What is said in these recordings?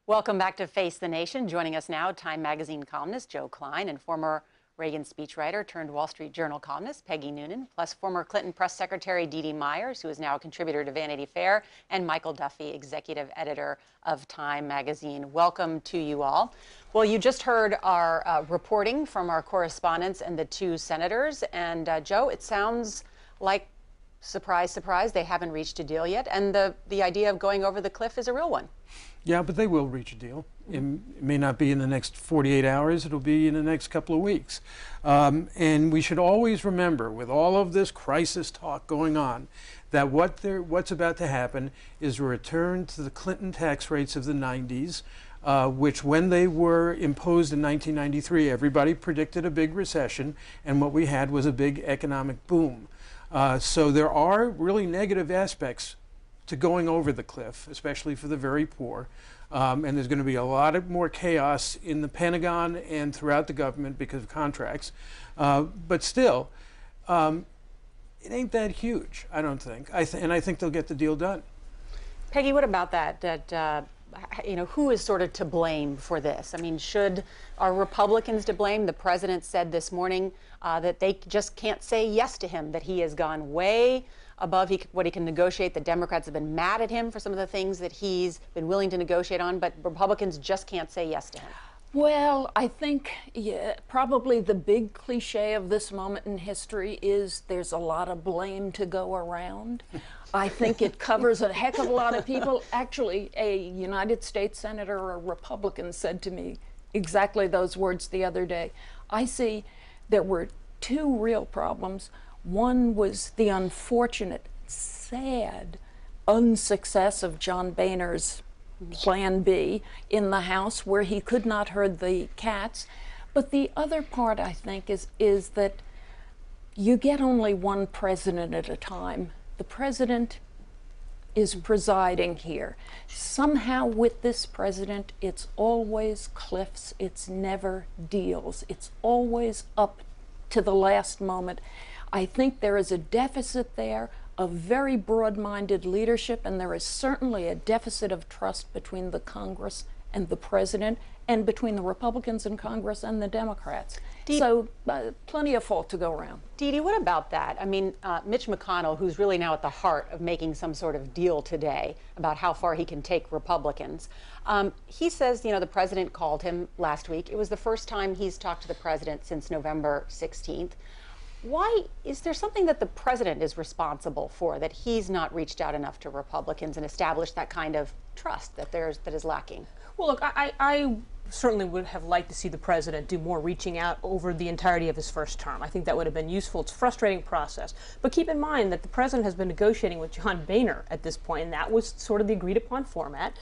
Welcome back to Face the Nation. Joining us now, Time Magazine columnist Joe Klein and former Reagan speechwriter turned Wall Street Journal columnist Peggy Noonan, plus former Clinton press secretary Dee Dee Myers, who is now a contributor to Vanity Fair, and Michael Duffy, executive editor of Time Magazine. Welcome to you all. Well, you just heard our reporting from our correspondents and the two senators. And Joe, it sounds like, surprise, surprise, they haven't reached a deal yet. And the idea of going over the cliff is a real one. Yeah, but they will reach a deal. It may not be in the next 48 hours. It'll be in the next couple of weeks. And we should always remember, with all of this crisis talk going on, that what's about to happen is a return to the Clinton tax rates of the 90s, which when they were imposed in 1993, everybody predicted a big recession, and what we had was a big economic boom. So there are really negative aspects to going over the cliff, especially for the very poor. And there's going to be a lot more chaos in the Pentagon and throughout the government because of contracts. But still, it ain't that huge, I don't think. And I think they'll get the deal done. Peggy, what about that? Who is sort of to blame for this? I mean, are Republicans to blame? The president said this morning that they just can't say yes to him, that he has gone way above what he can negotiate. The Democrats have been mad at him for some of the things that he's been willing to negotiate on, but Republicans just can't say yes to him. Well, I think probably the big cliche of this moment in history is there's a lot of blame to go around. I think it covers a heck of a lot of people. Actually, a United States Senator, a Republican, said to me exactly those words the other day. I see there were two real problems. One was the unfortunate, sad unsuccess of John Boehner's Plan B in the House, where he could not herd the cats. But the other part, I think, is that you get only one president at a time. The president is presiding here. Somehow with this president, it's always cliffs, it's never deals. It's always up to the last moment. I think there is a deficit there of very broad-minded leadership, and there is certainly a deficit of trust between the Congress and the president, and between the Republicans in Congress and the Democrats. So plenty of fault to go around. Dee Dee, what about that? I mean, Mitch McConnell, who's really now at the heart of making some sort of deal today about how far he can take Republicans, he says, the president called him last week. It was the first time he's talked to the president since November 16th. Why is there something that the president is responsible for, that he's not reached out enough to Republicans and established that kind of trust that is lacking? Well, look, I certainly would have liked to see the president do more reaching out over the entirety of his first term. I think that would have been useful. It's a frustrating process. But keep in mind that the president has been negotiating with John Boehner at this point, and that was sort of the agreed upon format.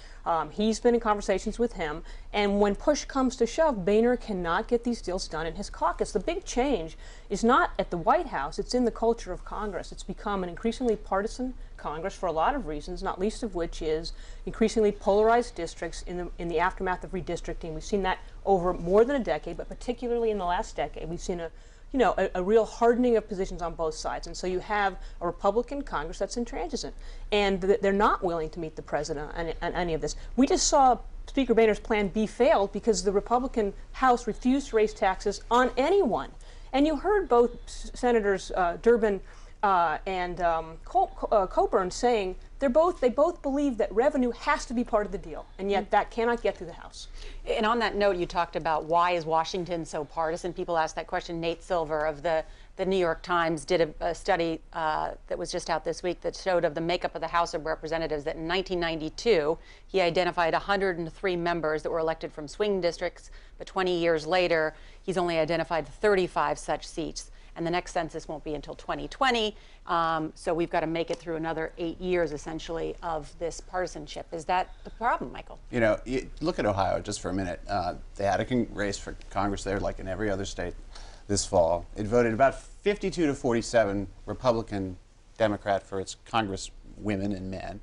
He's been in conversations with him, and when push comes to shove, Boehner cannot get these deals done in his caucus. The big change is not at the White House, it's in the culture of Congress. It's become an increasingly partisan Congress for a lot of reasons, not least of which is increasingly polarized districts in the aftermath of redistricting. We've seen that over more than a decade, but particularly in the last decade, we've seen a real hardening of positions on both sides. And so you have a Republican Congress that's intransigent, and they're not willing to meet the president on any of this. We just saw Speaker Boehner's Plan B failed because the Republican House refused to raise taxes on anyone. And you heard both Senators Durbin and Coburn saying they both believe that revenue has to be part of the deal, and yet that cannot get through the House. And on that note, you talked about why is Washington so partisan? People ask that question. Nate Silver of the New York Times did a study that was just out this week that showed of the makeup of the House of Representatives that in 1992, he identified 103 members that were elected from swing districts, but 20 years later, he's only identified 35 such seats. And the next census won't be until 2020. So we've got to make it through another 8 years, essentially, of this partisanship. Is that the problem, Michael? You look at Ohio just for a minute. They had a race for Congress there, like in every other state this fall. It voted about 52 to 47 Republican, Democrat for its Congress women and men.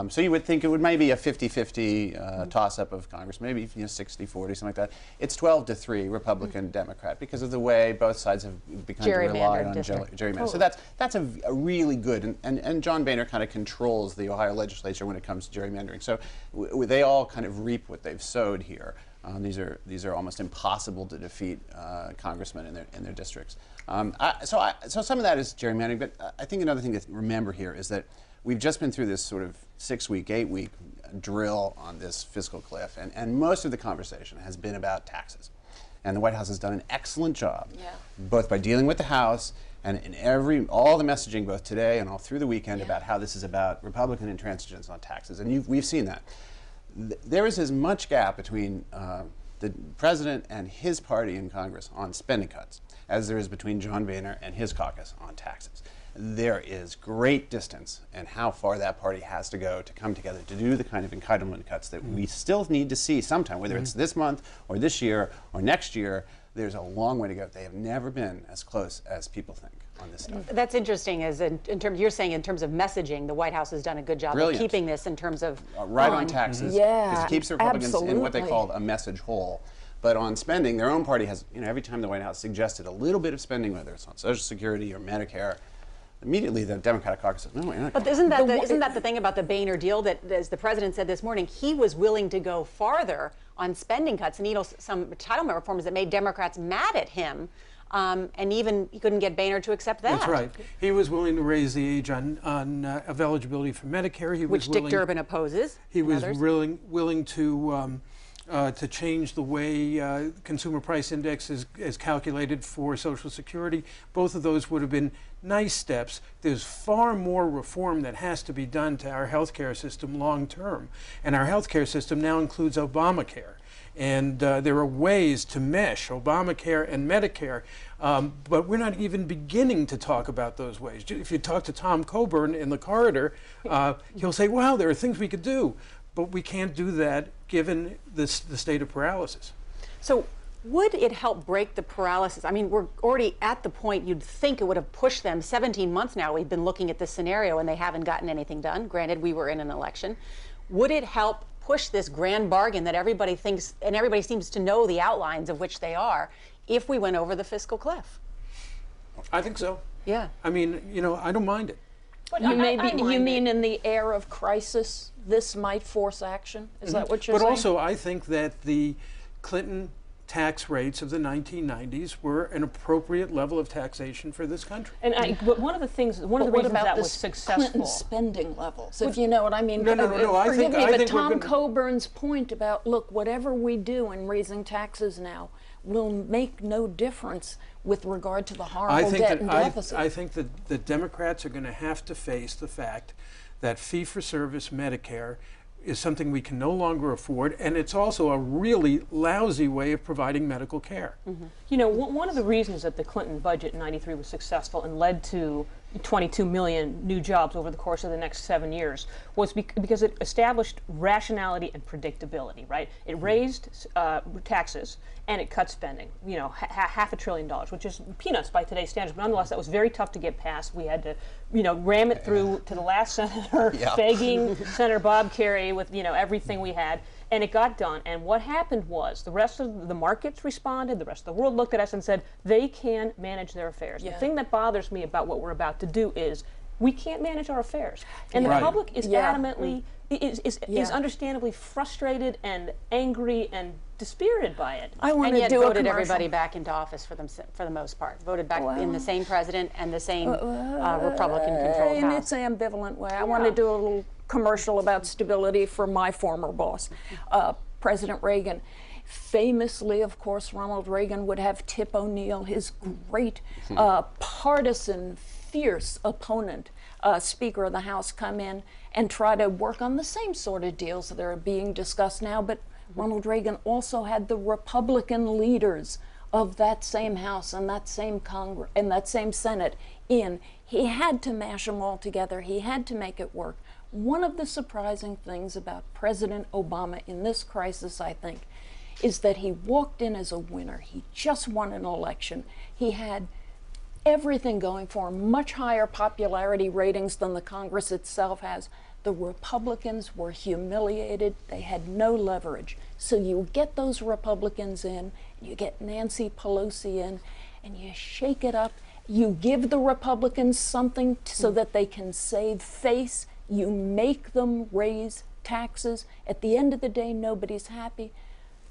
So you would think it would maybe a 50-50 toss-up of Congress, maybe 60-40, something like that. It's 12-3 Republican Democrat because of the way both sides have begun to rely on gerrymandering. So that's a really good, and John Boehner kind of controls the Ohio legislature when it comes to gerrymandering. So they all kind of reap what they've sowed here. These are almost impossible to defeat congressmen in their districts. So some of that is gerrymandering, but I think another thing to remember here is that we've just been through this sort of 6-week, 8-week drill on this fiscal cliff, and most of the conversation has been about taxes. And the White House has done an excellent job, both by dealing with the House and in all the messaging, both today and all through the weekend, about how this is about Republican intransigence on taxes. And we've seen that. There is as much gap between the president and his party in Congress on spending cuts as there is between John Boehner and his caucus on taxes. There is great distance in how far that party has to go to come together to do the kind of entitlement cuts that we still need to see sometime, whether it's this month or this year or next year. There's a long way to go. They have never been as close as people think on this stuff. That's interesting, as in terms, you're saying in terms of messaging, the White House has done a good job of keeping this in terms of right on taxes. Because it keeps the Republicans in what they call a message hole. But on spending, their own party has, every time the White House suggested a little bit of spending, whether it's on Social Security or Medicare, immediately the Democratic caucus says, no, we're not. But isn't that the thing about the Boehner deal, that, as the president said this morning, he was willing to go farther on spending cuts and some entitlement reforms that made Democrats mad at him, and even he couldn't get Boehner to accept that. That's right. He was willing to raise the age of eligibility for Medicare. Which Dick Durbin opposes. He was willing to change the way consumer price index is calculated for Social Security. Both of those would have been nice steps. There's far more reform that has to be done to our healthcare system long term. And our healthcare system now includes Obamacare. And there are ways to mesh Obamacare and Medicare, but we're not even beginning to talk about those ways. If you talk to Tom Coburn in the corridor, he'll say, wow, there are things we could do. But we can't do that given the state of paralysis. So would it help break the paralysis? I mean, we're already at the point you'd think it would have pushed them. 17 months now we've been looking at this scenario and they haven't gotten anything done. Granted, we were in an election. Would it help push this grand bargain that everybody thinks, and everybody seems to know the outlines of which they are, if we went over the fiscal cliff? I think so. Yeah. I mean, I don't mind it. But you mean in the era of crisis, this might force action? Is that what you're saying? But also, I think that the Clinton tax rates of the 1990s were an appropriate level of taxation for this country. But one of the reasons that was successful. Clinton spending levels, if you know what I mean. No. Forgive me, but Tom Coburn's point about, look, whatever we do in raising taxes now will make no difference with regard to the horrible debt and deficit. I think that the Democrats are going to have to face the fact that fee-for-service Medicare is something we can no longer afford, and it's also a really lousy way of providing medical care. One of the reasons that the Clinton budget in '93 was successful and led to 22 million new jobs over the course of the next 7 years was because it established rationality and predictability, right? It raised taxes and it cut spending, $500 billion, which is peanuts by today's standards, but nonetheless that was very tough to get passed. We had to, ram it through to the last senator, begging Senator Bob Kerrey with, everything we had. And it got done. And what happened was the rest of the markets responded, the rest of the world looked at us and said, they can manage their affairs. The thing that bothers me about what we're about to do is we can't manage our affairs. And the public is adamantly, is understandably frustrated and angry and dispirited by it. And yet voted everybody back into office for the most part. Voted back in the same president and the same Republican-controlled in House. its ambivalent way. I want to do a little commercial about stability for my former boss, President Reagan. Famously, of course, Ronald Reagan would have Tip O'Neill, his great partisan, fierce opponent, Speaker of the House, come in and try to work on the same sort of deals that are being discussed now. But Ronald Reagan also had the Republican leaders of that same House and that same Congress and that same Senate in. He had to mash them all together. He had to make it work. One of the surprising things about President Obama in this crisis, I think, is that he walked in as a winner. He just won an election. He had everything going for him, much higher popularity ratings than the Congress itself has. The Republicans were humiliated. They had no leverage. So you get those Republicans in, you get Nancy Pelosi in, and you shake it up. You give the Republicans something so that they can save face. You make them raise taxes. At the end of the day, nobody's happy,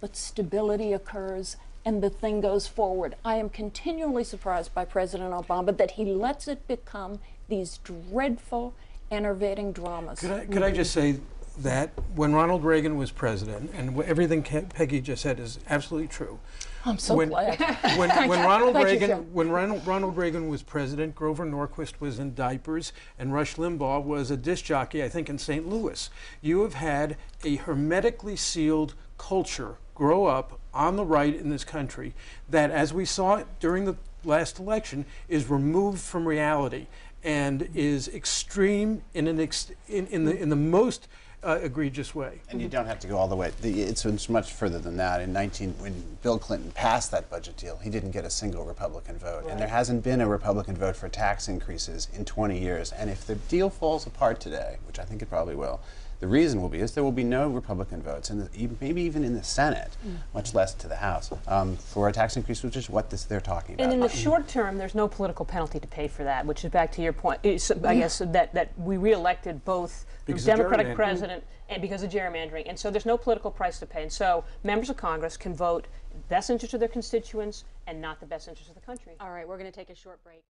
but stability occurs and the thing goes forward. I am continually surprised by President Obama that he lets it become these dreadful, enervating dramas. Could I just say that when Ronald Reagan was president, and everything Peggy just said is absolutely true. I'm so glad. When Ronald Thank you, Reagan when Ronald Reagan was president, Grover Norquist was in diapers, and Rush Limbaugh was a disc jockey, I think, in St. Louis. You have had a hermetically sealed culture grow up on the right in this country that, as we saw during the last election, is removed from reality and is extreme in the most egregious way. And you don't have to go all the way. It's much further than that. When Bill Clinton passed that budget deal, he didn't get a single Republican vote. Right. And there hasn't been a Republican vote for tax increases in 20 years. And if the deal falls apart today, which I think it probably will, the reason will be there will be no Republican votes, maybe even in the Senate, much less to the House, for a tax increase, which is what they're talking about. And in the short term, there's no political penalty to pay for that, which is back to your point. I guess that we re-elected both the Democratic president and because of gerrymandering, and so there's no political price to pay. And so members of Congress can vote best interest of their constituents and not the best interest of the country. All right, we're going to take a short break.